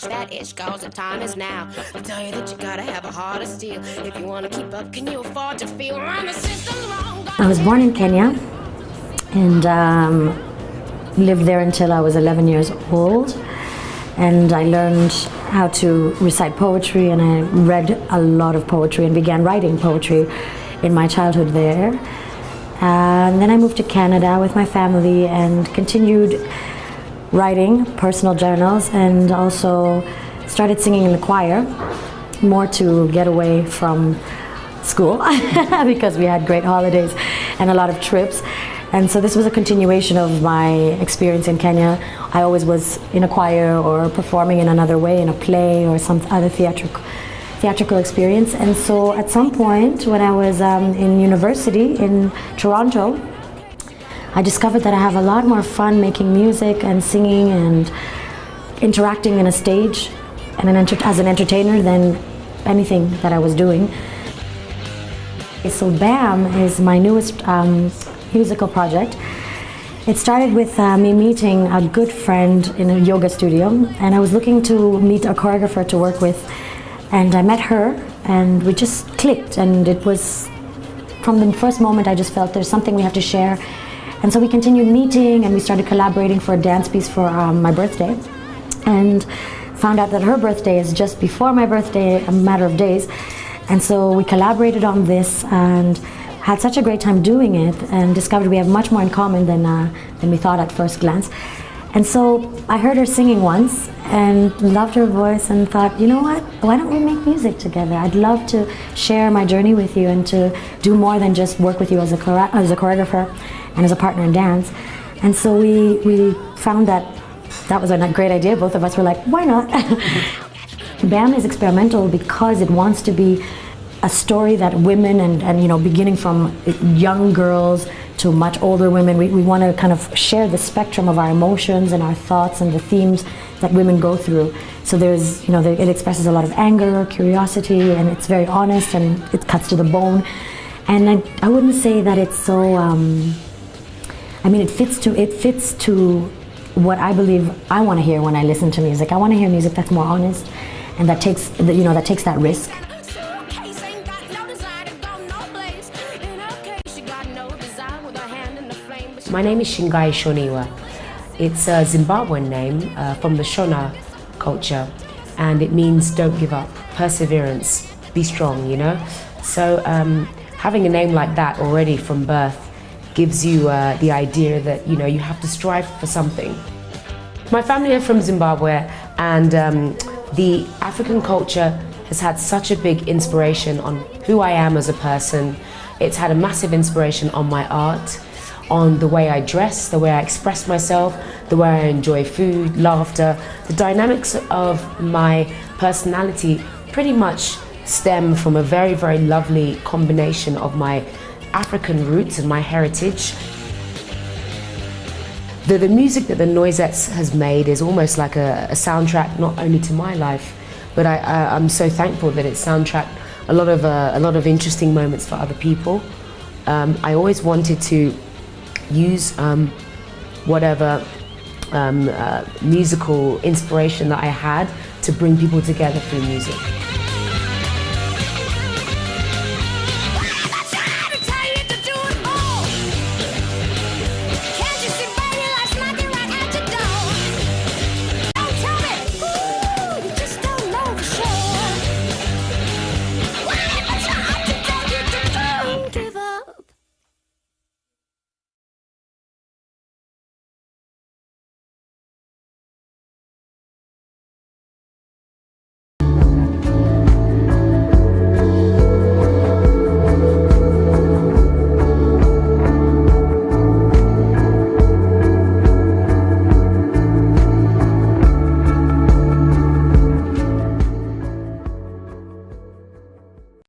catch that itch, cause the time is now. I tell you that you gotta have a heart of steel. If you wanna keep up, can you afford to feel run the system's wrong? I was born in Kenya and lived there until I was 11 years old. And I learned how to recite poetry, and I read a lot of poetry and began writing poetry in my childhood there. And then I moved to Canada with my family and continued writing personal journals, and also started singing in the choir, more to get away from school because we had great holidays and a lot of trips. And so this was a continuation of my experience in Kenya. I always was in a choir or performing in another way, in a play or some other theatrical experience. And so at some point when I was in university in Toronto, I discovered that I have a lot more fun making music and singing and interacting in a stage and as an entertainer than anything that I was doing. So BAM is my newest musical project. It started with me meeting a good friend in a yoga studio, and I was looking to meet a choreographer to work with, and I met her and we just clicked, and it was from the first moment I just felt there's something we have to share. And so we continued meeting and we started collaborating for a dance piece for my birthday, and found out that her birthday is just before my birthday, a matter of days. And so we collaborated on this and had such a great time doing it, and discovered we have much more in common than we thought at first glance. And so I heard her singing once and loved her voice and thought, you know what, why don't we make music together? I'd love to share my journey with you and to do more than just work with you as a choreographer and as a partner in dance. And so we found that was a great idea. Both of us were like, why not? BAM is experimental because it wants to be a story that women and you know, beginning from young girls to much older women, we want to kind of share the spectrum of our emotions and our thoughts and the themes that women go through. So there's, you know, it expresses a lot of anger, curiosity, and it's very honest and it cuts to the bone. And I wouldn't say that it's so, I mean, it fits to what I believe I want to hear when I listen to music. I want to hear music that's more honest and that takes, you know, that takes that risk. My name is Shingai Shoniwa. It's a Zimbabwean name from the Shona culture, and it means don't give up, perseverance, be strong, you know? So having a name like that already from birth gives you the idea that, you know, you have to strive for something. My family are from Zimbabwe, and the African culture has had such a big inspiration on who I am as a person. It's had a massive inspiration on my art, on the way I dress, the way I express myself, the way I enjoy food, laughter. The dynamics of my personality pretty much stem from a very, very lovely combination of my African roots and my heritage. The music that the Noisettes has made is almost like a soundtrack not only to my life, but I'm so thankful that it's soundtracked a lot of interesting moments for other people. I always wanted to use whatever musical inspiration that I had to bring people together through music.